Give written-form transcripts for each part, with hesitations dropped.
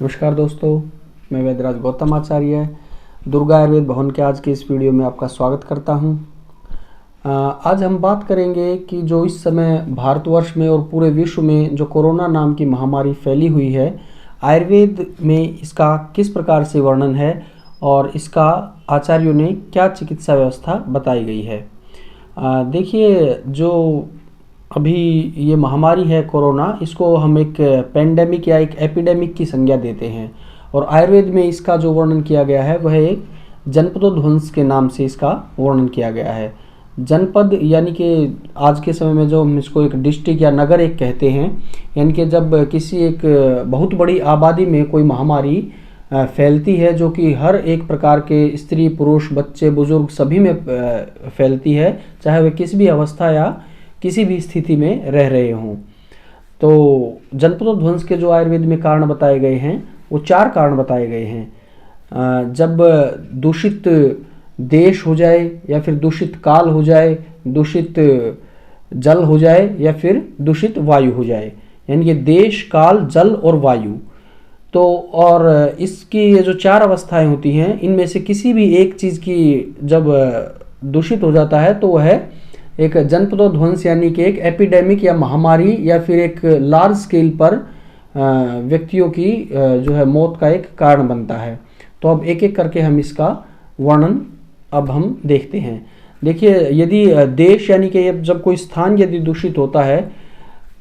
नमस्कार दोस्तों, मैं वैद्यराज गौतम आचार्य दुर्गा आयुर्वेद भवन के आज के इस वीडियो में आपका स्वागत करता हूं। आज हम बात करेंगे कि जो इस समय भारतवर्ष में और पूरे विश्व में जो कोरोना नाम की महामारी फैली हुई है, आयुर्वेद में इसका किस प्रकार से वर्णन है और इसका आचार्यों ने क्या चिकित्सा व्यवस्था बताई गई है। देखिए, जो अभी ये महामारी है कोरोना, इसको हम एक पेंडेमिक या एक एपिडेमिक की संज्ञा देते हैं और आयुर्वेद में इसका जो वर्णन किया गया है वह एक जनपदोध्वंस के नाम से इसका वर्णन किया गया है। जनपद यानी कि आज के समय में जो हम इसको एक डिस्ट्रिक्ट या नगर एक कहते हैं, यानी कि जब किसी एक बहुत बड़ी आबादी में कोई महामारी फैलती है जो कि हर एक प्रकार के स्त्री पुरुष बच्चे बुजुर्ग सभी में फैलती है, चाहे वे किसी भी अवस्था या किसी भी स्थिति में रह रहे हों। तो जनपदोध्वंस के जो आयुर्वेद में कारण बताए गए हैं वो 4 कारण बताए गए हैं। जब दूषित देश हो जाए या फिर दूषित काल हो जाए, दूषित जल हो जाए या फिर दूषित वायु हो जाए, यानी कि देश, काल, जल और वायु। तो और इसकी ये जो 4 अवस्थाएं होती हैं, इनमें से किसी भी एक चीज़ की जब दूषित हो जाता है तो वह एक जनपदोध्वंस यानी कि एक एपिडेमिक या महामारी या फिर एक लार्ज स्केल पर व्यक्तियों की जो है मौत का एक कारण बनता है। तो अब एक एक करके हम इसका वर्णन अब हम देखते हैं। देखिए, यदि देश यानी कि जब कोई स्थान यदि दूषित होता है,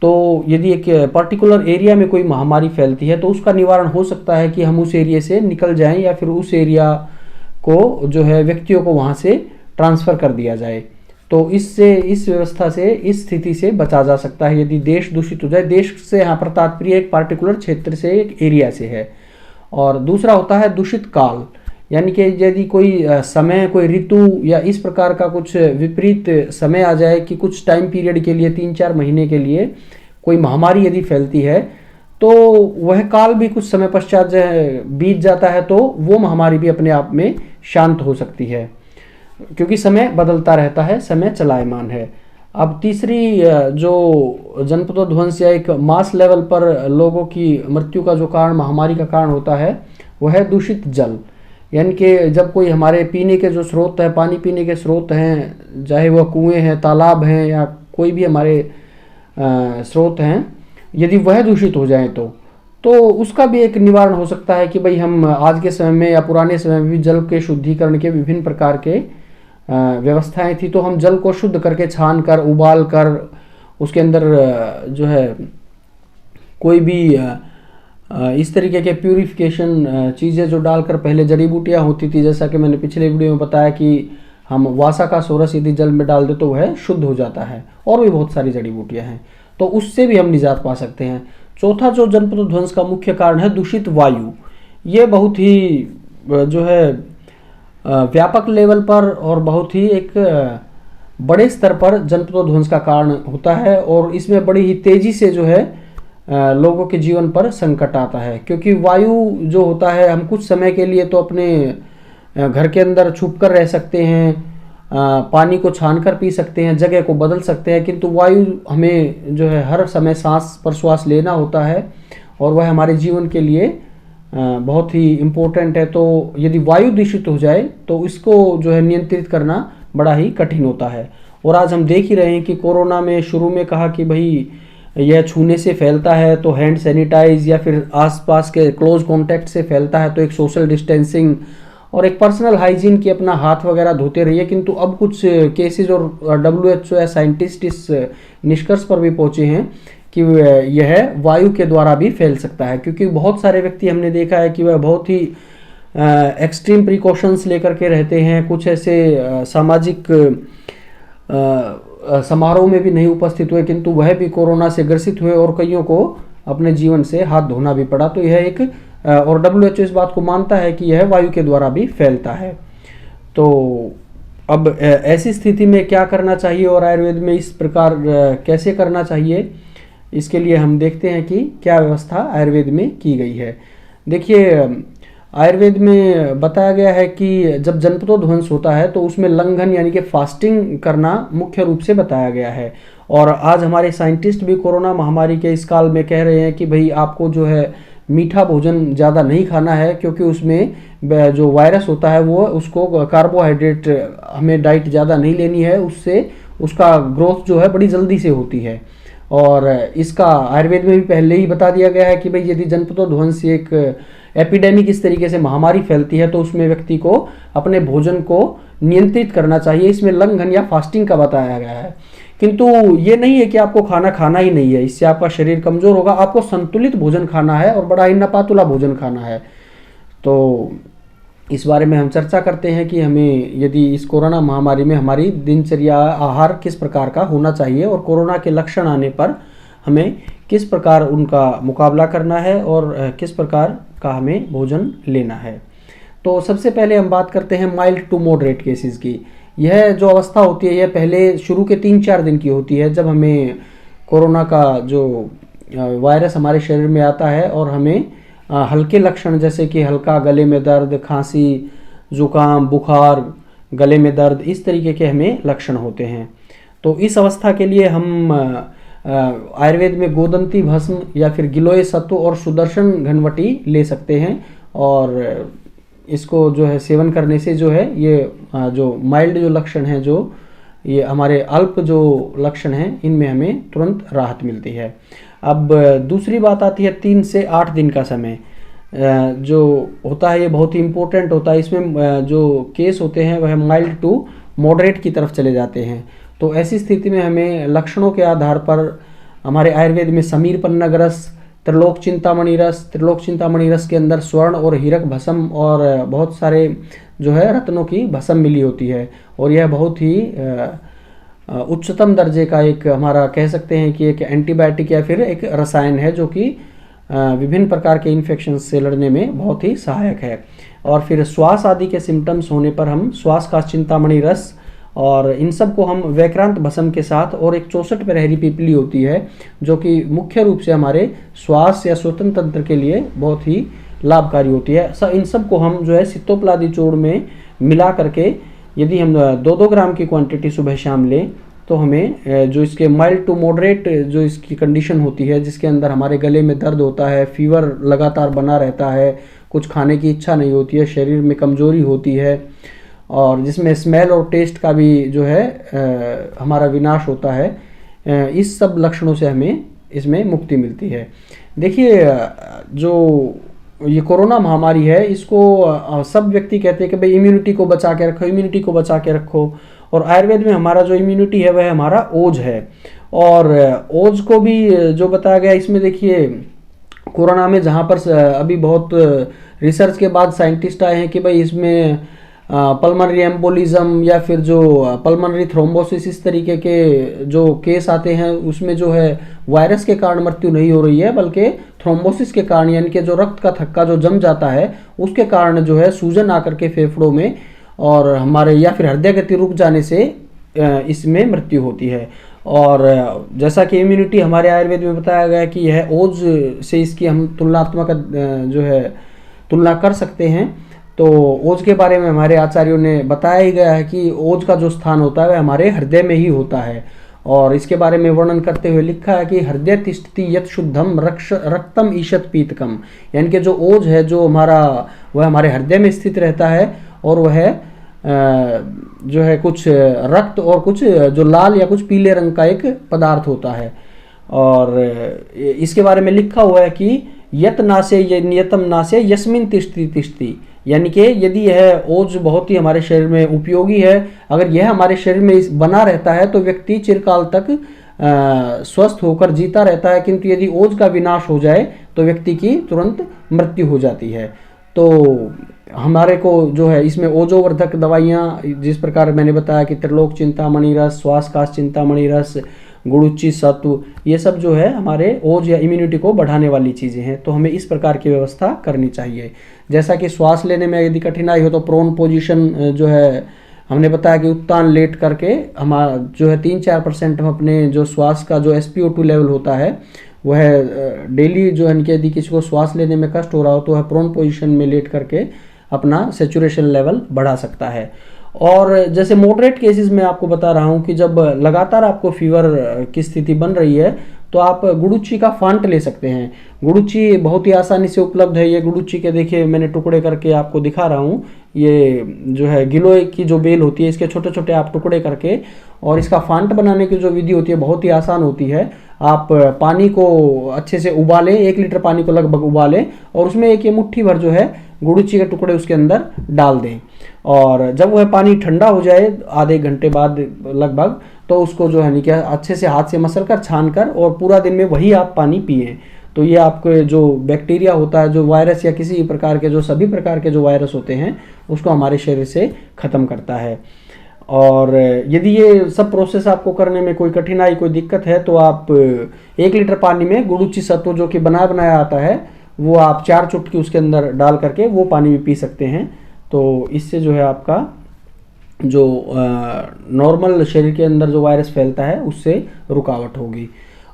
तो यदि एक पर्टिकुलर एरिया में कोई महामारी फैलती है तो उसका निवारण हो सकता है कि हम उस एरिया से निकल जाएं या फिर उस एरिया को जो है व्यक्तियों को वहाँ से ट्रांसफ़र कर दिया जाए। तो इससे, इस व्यवस्था से, इस स्थिति से बचा जा सकता है यदि देश दूषित हो जाए। देश से यहाँ पर तात्पर्य एक पार्टिकुलर क्षेत्र से, एक एरिया से है। और दूसरा होता है दूषित काल, यानी कि यदि कोई समय, कोई ऋतु या इस प्रकार का कुछ विपरीत समय आ जाए कि कुछ टाइम पीरियड के लिए 3-4 महीने के लिए कोई महामारी यदि फैलती है तो वह काल भी कुछ समय पश्चात बीत जाता है, तो वो महामारी भी अपने आप में शांत हो सकती है, क्योंकि समय बदलता रहता है, समय चलायमान है। अब तीसरी जो जनपदोध्वंस या एक मास लेवल पर लोगों की मृत्यु का जो कारण, महामारी का कारण होता है, वह है दूषित जल। यानी कि जब कोई हमारे पीने के जो स्रोत है, पानी पीने के स्रोत हैं, चाहे वह कुएं हैं, तालाब हैं या कोई भी हमारे स्रोत हैं, यदि वह दूषित हो जाए तो उसका भी एक निवारण हो सकता है कि भाई हम आज के समय में या पुराने समय में भी जल के शुद्धिकरण के विभिन्न प्रकार के व्यवस्थाएं थी, तो हम जल को शुद्ध करके, छान कर, उबाल कर, उसके अंदर जो है कोई भी इस तरीके के प्यूरिफिकेशन चीज़ें जो डालकर, पहले जड़ी बूटियाँ होती थी, जैसा कि मैंने पिछले वीडियो में बताया कि हम वासा का सोरस यदि जल में डाल दे तो वह शुद्ध हो जाता है, और भी बहुत सारी जड़ी बूटियाँ हैं, तो उससे भी हम निजात पा सकते हैं। चौथा जो जनपदोध्वंस का मुख्य कारण है दूषित वायु। ये बहुत ही जो है व्यापक लेवल पर और बहुत ही एक बड़े स्तर पर जनपदोध्वंस का कारण होता है, और इसमें बड़ी ही तेजी से जो है लोगों के जीवन पर संकट आता है, क्योंकि वायु जो होता है, हम कुछ समय के लिए तो अपने घर के अंदर छुप कर रह सकते हैं, पानी को छान कर पी सकते हैं, जगह को बदल सकते हैं, किंतु वायु हमें जो है हर समय सांस प्रश्वास लेना होता है और वह हमारे जीवन के लिए बहुत ही इम्पोर्टेंट है। तो यदि वायु दूषित हो जाए तो इसको जो है नियंत्रित करना बड़ा ही कठिन होता है। और आज हम देख ही रहे हैं कि कोरोना में शुरू में कहा कि भाई यह छूने से फैलता है तो हैंड सैनिटाइज, या फिर आसपास के क्लोज कॉन्टैक्ट से फैलता है तो एक सोशल डिस्टेंसिंग और एक पर्सनल हाइजीन की अपना हाथ वगैरह धोते रहिए। किंतु अब कुछ केसेज और WHO या साइंटिस्ट इस निष्कर्ष पर भी पहुंचे हैं कि यह वायु के द्वारा भी फैल सकता है, क्योंकि बहुत सारे व्यक्ति हमने देखा है कि वह बहुत ही एक्सट्रीम प्रिकॉशंस लेकर के रहते हैं, कुछ ऐसे सामाजिक समारोह में भी नहीं उपस्थित हुए, किंतु वह भी कोरोना से ग्रसित हुए और कईयों को अपने जीवन से हाथ धोना भी पड़ा। तो यह एक, और WHO इस बात को मानता है कि यह वायु के द्वारा भी फैलता है। तो अब ऐसी स्थिति में क्या करना चाहिए और आयुर्वेद में इस प्रकार कैसे करना चाहिए, इसके लिए हम देखते हैं कि क्या व्यवस्था आयुर्वेद में की गई है। देखिए, आयुर्वेद में बताया गया है कि जब जनपदोध्वंस होता है तो उसमें लंघन यानी कि फास्टिंग करना मुख्य रूप से बताया गया है। और आज हमारे साइंटिस्ट भी कोरोना महामारी के इस काल में कह रहे हैं कि भाई आपको जो है मीठा भोजन ज़्यादा नहीं खाना है, क्योंकि उसमें जो वायरस होता है वो उसको कार्बोहाइड्रेट हमें डाइट ज़्यादा नहीं लेनी है, उससे उसका ग्रोथ जो है बड़ी जल्दी से होती है। और इसका आयुर्वेद में भी पहले ही बता दिया गया है कि भाई यदि जनपदोध्वंस एक एपिडेमिक इस तरीके से महामारी फैलती है तो उसमें व्यक्ति को अपने भोजन को नियंत्रित करना चाहिए। इसमें लंघन या फास्टिंग का बताया गया है, किंतु ये नहीं है कि आपको खाना खाना ही नहीं है, इससे आपका शरीर कमजोर होगा। आपको संतुलित भोजन खाना है और बड़ा ही नपातुला भोजन खाना है। तो इस बारे में हम चर्चा करते हैं कि हमें यदि इस कोरोना महामारी में हमारी दिनचर्या आहार किस प्रकार का होना चाहिए और कोरोना के लक्षण आने पर हमें किस प्रकार उनका मुकाबला करना है और किस प्रकार का हमें भोजन लेना है। तो सबसे पहले हम बात करते हैं माइल्ड टू मॉडरेट केसेस की। यह जो अवस्था होती है यह पहले शुरू के 3-4 दिन की होती है, जब हमें कोरोना का जो वायरस हमारे शरीर में आता है और हमें हल्के लक्षण जैसे कि हल्का गले में दर्द, खांसी, जुकाम, बुखार, गले में दर्द, इस तरीके के हमें लक्षण होते हैं। तो इस अवस्था के लिए हम आयुर्वेद में गोदंती भस्म या फिर गिलोय सत्व और सुदर्शन घनवटी ले सकते हैं, और इसको जो है सेवन करने से जो है ये जो माइल्ड जो लक्षण हैं, जो ये हमारे अल्प जो लक्षण हैं, इनमें हमें तुरंत राहत मिलती है। अब दूसरी बात आती है 3 से 8 दिन का समय जो होता है, ये बहुत ही इम्पोर्टेंट होता है। इसमें जो केस होते हैं वह माइल्ड टू मॉडरेट की तरफ चले जाते हैं। तो ऐसी स्थिति में हमें लक्षणों के आधार पर हमारे आयुर्वेद में समीर पन्नग रस, त्रिलोक चिंतामणि रस के अंदर स्वर्ण और हीरक भस्म और बहुत सारे जो है रत्नों की भस्म मिली होती है, और यह बहुत ही उच्चतम दर्जे का एक हमारा कह सकते हैं कि एक एंटीबायोटिक या फिर एक रसायन है, जो कि विभिन्न प्रकार के इन्फेक्शन से लड़ने में बहुत ही सहायक है। और फिर श्वास आदि के सिम्टम्स होने पर हम श्वास का चिंतामणि रस और इन सब को हम वैक्रांत भस्म के साथ, और एक 64 प्रहरी पीपली होती है जो कि मुख्य रूप से हमारे श्वास या श्वसन तंत्र के लिए बहुत ही लाभकारी होती है। इन सब को हम जो है सित्तोपलादी चूर्ण में मिला करके यदि हम 2-2 ग्राम की क्वांटिटी सुबह शाम लें तो हमें जो इसके माइल्ड टू मॉडरेट जो इसकी कंडीशन होती है, जिसके अंदर हमारे गले में दर्द होता है, फीवर लगातार बना रहता है, कुछ खाने की इच्छा नहीं होती है, शरीर में कमजोरी होती है, और जिसमें स्मेल और टेस्ट का भी जो है हमारा विनाश होता है, इस सब लक्षणों से हमें इसमें मुक्ति मिलती है। देखिए, जो ये कोरोना महामारी है इसको सब व्यक्ति कहते हैं कि भाई इम्यूनिटी को बचा के रखो, इम्यूनिटी को बचा के रखो, और आयुर्वेद में हमारा जो इम्यूनिटी है वह हमारा ओज है। और ओज को भी जो बताया गया इसमें, देखिए कोरोना में जहाँ पर अभी बहुत रिसर्च के बाद साइंटिस्ट आए हैं कि भाई इसमें पल्मनरी एम्बोलिज्म या फिर जो पल्मनरी थ्रोम्बोसिस इस तरीके के जो केस आते हैं उसमें जो है वायरस के कारण मृत्यु नहीं हो रही है, बल्कि थ्रोम्बोसिस के कारण, यानी कि जो रक्त का थक्का जो जम जाता है उसके कारण जो है सूजन आकर के फेफड़ों में और हमारे या फिर हृदय गति रुक जाने से इसमें मृत्यु होती है। और जैसा कि इम्यूनिटी हमारे आयुर्वेद में बताया गया है कि यह ओज से इसकी हम तुलनात्मक जो है तुलना कर सकते हैं। तो ओज के बारे में हमारे आचार्यों ने बताया ही गया है कि ओज का जो स्थान होता है वह हमारे हृदय में ही होता है, और इसके बारे में वर्णन करते हुए लिखा है कि हृदय तिष्ठति यत शुद्धम रक्तम ईशत पीतकम, यानी कि जो ओज है जो हमारा वह हमारे हृदय में स्थित रहता है, और वह जो है कुछ रक्त और कुछ जो लाल या कुछ पीले रंग का एक पदार्थ होता है। और इसके बारे में लिखा हुआ है कि यत नासे नियतम नासे यस्मिन तिष्ठति तिष्ठति, यानी कि यदि यह ओज बहुत ही हमारे शरीर में उपयोगी है, अगर यह हमारे शरीर में बना रहता है तो व्यक्ति चिरकाल तक स्वस्थ होकर जीता रहता है, किंतु यदि ओज का विनाश हो जाए तो व्यक्ति की तुरंत मृत्यु हो जाती है। तो हमारे को जो है इसमें ओजोवर्धक दवाइयाँ, जिस प्रकार मैंने बताया कि त्रिलोक चिंतामणि रस, श्वासकाश चिंतामणि रस, गुड़ुच्ची सत्व, ये सब जो है हमारे ओज या इम्यूनिटी को बढ़ाने वाली चीज़ें हैं। तो हमें इस प्रकार की व्यवस्था करनी चाहिए। जैसा कि श्वास लेने में यदि कठिनाई हो तो प्रोन पोजीशन जो है हमने बताया कि उत्तान लेट करके हमारा जो है 3-4% हम अपने जो श्वास का जो SpO2 लेवल होता है वह डेली जो है यदि किसी को श्वास लेने में कष्ट हो रहा हो तो वह प्रोन पोजीशन में लेट करके अपना सेचुरेशन लेवल बढ़ा सकता है। और जैसे मॉडरेट केसेस में आपको बता रहा हूँ कि जब लगातार आपको फीवर की स्थिति बन रही है तो आप गुड़ुची का फांट ले सकते हैं। गुड़ुची बहुत ही आसानी से उपलब्ध है। ये गुड़ुची के देखिए मैंने टुकड़े करके आपको दिखा रहा हूँ। ये जो है गिलोय की जो बेल होती है, इसके छोटे छोटे आप टुकड़े करके, और इसका फांट बनाने की जो विधि होती है बहुत ही आसान होती है। आप पानी को अच्छे से उबालें, 1 लीटर पानी को लगभग उबालें, और उसमें एक ये मुट्ठी भर जो है गुड़ुची के टुकड़े उसके अंदर डाल दें। और जब वह पानी ठंडा हो जाए आधे घंटे बाद लगभग, तो उसको जो है क्या अच्छे से हाथ से मसल कर, छान कर, और पूरा दिन में वही आप पानी पिएं। तो ये आपके जो बैक्टीरिया होता है, जो वायरस या किसी प्रकार के जो सभी प्रकार के जो वायरस होते हैं, उसको हमारे शरीर से ख़त्म करता है। और यदि ये सब प्रोसेस आपको करने में कोई कठिनाई, कोई दिक्कत है, तो आप 1 लीटर पानी में गुड़ुची सत्व जो कि बनाया आता है, वो आप 4 चुटकी उसके अंदर डाल करके वो पानी भी पी सकते हैं। तो इससे जो है आपका जो नॉर्मल शरीर के अंदर जो वायरस फैलता है उससे रुकावट होगी।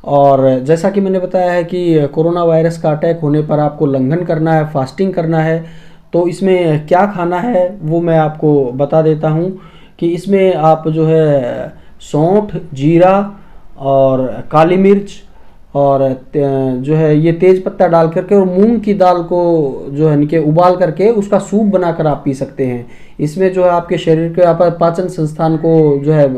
और जैसा कि मैंने बताया है कि कोरोना वायरस का अटैक होने पर आपको लंघन करना है, फास्टिंग करना है। तो इसमें क्या खाना है वो मैं आपको बता देता हूँ कि इसमें आप जो है सौंठ, जीरा और काली मिर्च और जो है ये तेज पत्ता डाल करके, और मूंग की दाल को जो है निके उबाल करके उसका सूप बनाकर आप पी सकते हैं। इसमें जो है आपके शरीर के पाचन संस्थान को जो है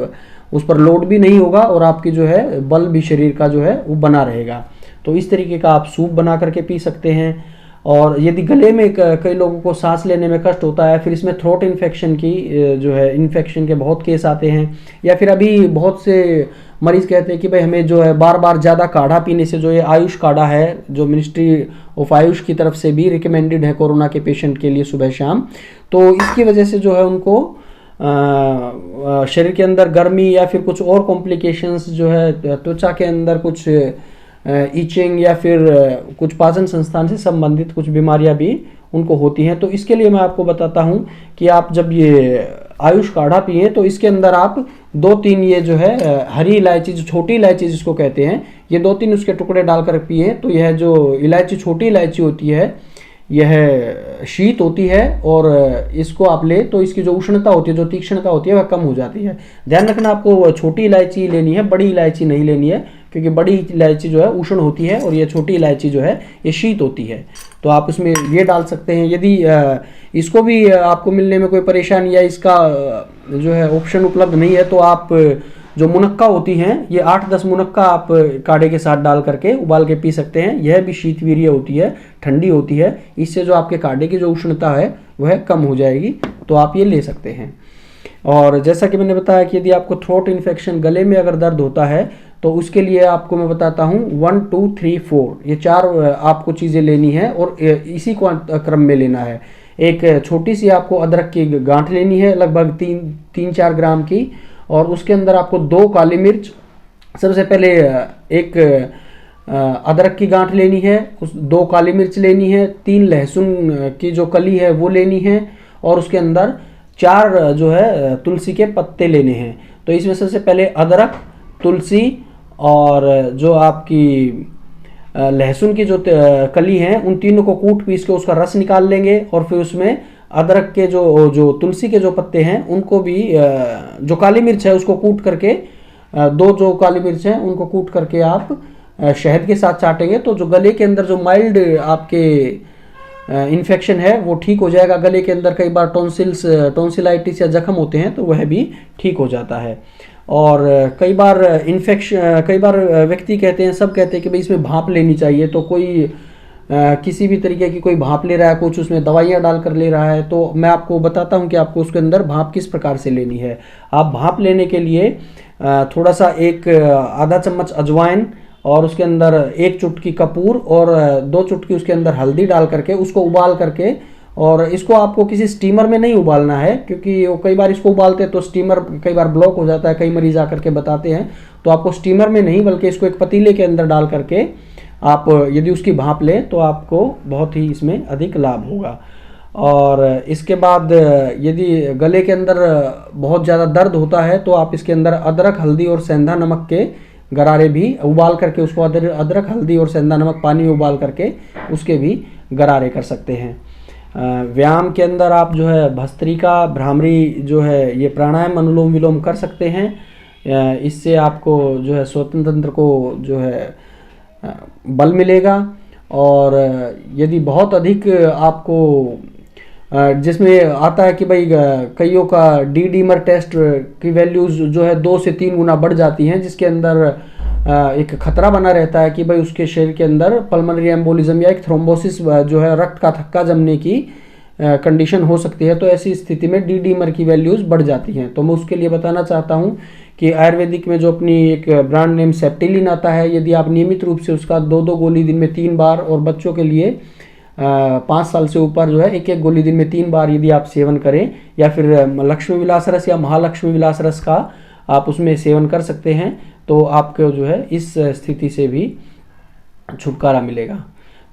उस पर लोड भी नहीं होगा, और आपकी जो है बल भी शरीर का जो है वो बना रहेगा। तो इस तरीके का आप सूप बना करके पी सकते हैं। और यदि गले में कई लोगों को सांस लेने में कष्ट होता है, फिर इसमें थ्रोट इन्फेक्शन की जो है इन्फेक्शन के बहुत केस आते हैं, या फिर अभी बहुत से मरीज कहते हैं कि भाई हमें जो है बार बार ज़्यादा काढ़ा पीने से, जो ये आयुष काढ़ा है जो मिनिस्ट्री ऑफ आयुष की तरफ से भी रिकमेंडेड है कोरोना के पेशेंट के लिए सुबह शाम, तो इसकी वजह से जो है उनको शरीर के अंदर गर्मी या फिर कुछ और कॉम्प्लिकेशंस जो है त्वचा के अंदर कुछ ईचिंग या फिर कुछ पाचन संस्थान से संबंधित कुछ बीमारियां भी उनको होती हैं। तो इसके लिए मैं आपको बताता हूं कि आप जब ये आयुष काढ़ा पिए तो इसके अंदर आप 2-3 ये जो है हरी इलायची, जो छोटी इलायची जिसको कहते हैं, ये 2-3 उसके टुकड़े डालकर पिए। तो यह जो इलायची, छोटी इलायची होती है, यह शीत होती है, और इसको आप ले तो इसकी जो उष्णता होती है, जो तीक्ष्णता होती है, वह कम हो जाती है। ध्यान रखना आपको छोटी इलायची लेनी है, बड़ी इलायची नहीं लेनी है, क्योंकि बड़ी इलायची जो है उष्ण होती है और ये छोटी इलायची जो है ये शीत होती है। तो आप उसमें ये डाल सकते हैं। यदि इसको भी आपको मिलने में कोई परेशानी या इसका जो है ऑप्शन उपलब्ध नहीं है, तो आप जो मुनक्का होती हैं, ये 8-10 मुनक्का आप काढ़े के साथ डाल करके उबाल के पी सकते हैं। यह भी शीतवीर्य होती है, ठंडी होती है। इससे जो आपके काढ़े की जो उष्णता है वह कम हो जाएगी। तो आप ये ले सकते हैं। और जैसा कि मैंने बताया कि यदि आपको थ्रोट इन्फेक्शन, गले में अगर दर्द होता है, तो उसके लिए आपको मैं बताता हूँ 1, 2, 3, 4 ये 4 आपको चीज़ें लेनी है, और इसी क्रम में लेना है। एक छोटी सी आपको अदरक की गांठ लेनी है, लगभग 3-4 ग्राम की, और उसके अंदर आपको 2 काली मिर्च, सबसे पहले एक अदरक की गांठ लेनी है, उस 2 काली मिर्च लेनी है, 3 लहसुन की जो कली है वो लेनी है, और उसके अंदर 4 जो है तुलसी के पत्ते लेने हैं। तो इसमें सबसे पहले अदरक, तुलसी और जो आपकी लहसुन की जो कली है, उन तीनों को कूट पीस के उसका रस निकाल लेंगे, और फिर उसमें अदरक के जो तुलसी के जो पत्ते हैं उनको भी, जो काली मिर्च है उसको कूट करके, 2 जो काली मिर्च हैं उनको कूट करके आप शहद के साथ चाटेंगे, तो जो गले के अंदर जो माइल्ड आपके इन्फेक्शन है वो ठीक हो जाएगा। गले के अंदर कई बार टॉन्सिलाइटिस या जख्म होते हैं, तो वह भी ठीक हो जाता है। और कई बार व्यक्ति कहते हैं, सब कहते हैं कि भाई इसमें भाप लेनी चाहिए। तो कोई किसी भी तरीके की कोई भाप ले रहा है, कुछ उसमें दवाइयाँ डालकर ले रहा है, तो मैं आपको बताता हूँ कि आपको उसके अंदर भाप किस प्रकार से लेनी है। आप भाप लेने के लिए थोड़ा सा एक आधा चम्मच अजवाइन, और उसके अंदर 1 चुटकी कपूर और 2 चुटकी उसके अंदर हल्दी डाल करके उसको उबाल करके, और इसको आपको किसी स्टीमर में नहीं उबालना है, क्योंकि वो कई बार इसको उबालते हैं तो स्टीमर कई बार ब्लॉक हो जाता है, कई मरीज आकर के बताते हैं। तो आपको स्टीमर में नहीं, बल्कि इसको एक पतीले के अंदर डाल करके आप यदि उसकी भाप लें तो आपको बहुत ही इसमें अधिक लाभ होगा। और इसके बाद यदि गले के अंदर बहुत ज़्यादा दर्द होता है, तो आप इसके अंदर अदरक, हल्दी और सेंधा नमक के गरारे भी उबाल करके, उसको अदरक, हल्दी और सेंधा नमक पानी में उबाल करके उसके भी गरारे कर सकते हैं। व्यायाम के अंदर आप जो है भस्त्रिका, भ्रामरी जो है ये प्राणायाम, अनुलोम विलोम कर सकते हैं। इससे आपको जो है स्वतंत्र तंत्र को जो है बल मिलेगा। और यदि बहुत अधिक आपको जिसमें आता है कि भाई कईयों का डी डीमर टेस्ट की वैल्यूज जो है 2 से 3 गुना बढ़ जाती हैं, जिसके अंदर एक खतरा बना रहता है कि भाई उसके शरीर के अंदर पल्मोनरी एम्बोलिज्म या एक थ्रोम्बोसिस जो है रक्त का थक्का जमने की कंडीशन हो सकती है। तो ऐसी स्थिति में डी डीमर की वैल्यूज बढ़ जाती हैं। तो मैं उसके लिए बताना चाहता हूं कि आयुर्वेदिक में जो अपनी एक ब्रांड नेम सेप्टिलिन आता है, यदि आप नियमित रूप से उसका 2-2 गोली दिन में 3 बार, और बच्चों के लिए 5 साल से ऊपर जो है 1-1 गोली दिन में 3 बार यदि आप सेवन करें, या फिर लक्ष्मी विलास रस या महालक्ष्मी विलास रस का आप उसमें सेवन कर सकते हैं, तो आपको जो है इस स्थिति से भी छुटकारा मिलेगा।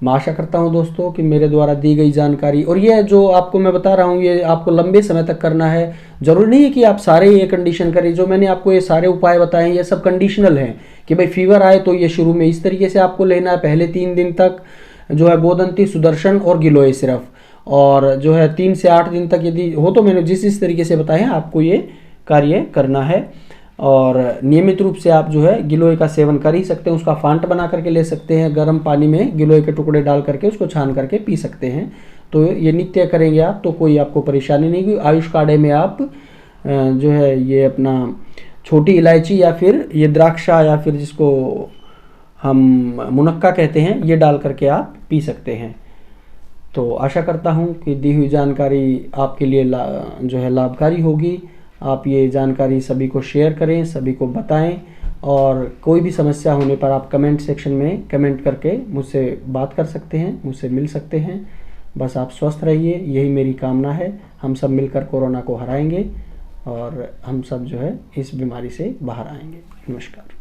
मैं आशा करता हूं दोस्तों कि मेरे द्वारा दी गई जानकारी, और ये जो आपको मैं बता रहा हूं ये आपको लंबे समय तक करना है। जरूरी नहीं है कि आप सारे ये कंडीशन करें। जो मैंने आपको ये सारे उपाय बताए हैं ये सब कंडीशनल हैं कि भाई फीवर आए तो ये शुरू में इस तरीके से आपको लेना है, पहले 3 दिन तक जो है गोदंती, सुदर्शन और गिलोय सिर्फ, और जो है 3 से 8 दिन तक यदि हो तो मैंने जिस तरीके से बताए हैं आपको ये कार्य करना है। और नियमित रूप से आप जो है गिलोय का सेवन कर ही सकते हैं। उसका फांट बना करके ले सकते हैं, गर्म पानी में गिलोय के टुकड़े डाल करके उसको छान करके पी सकते हैं। तो ये नित्य करेंगे आप तो कोई आपको परेशानी नहीं होगी। आयुष काढ़े में आप जो है ये अपना छोटी इलायची या फिर ये द्राक्षा या फिर जिसको हम मुनक्का कहते हैं ये डाल करके आप पी सकते हैं। तो आशा करता हूँ कि दी हुई जानकारी आपके लिए जो है लाभकारी होगी। आप ये जानकारी सभी को शेयर करें, सभी को बताएं, और कोई भी समस्या होने पर आप कमेंट सेक्शन में कमेंट करके मुझसे बात कर सकते हैं, मुझसे मिल सकते हैं। बस आप स्वस्थ रहिए, यही मेरी कामना है। हम सब मिलकर कोरोना को हराएंगे और हम सब जो है इस बीमारी से बाहर आएंगे। नमस्कार।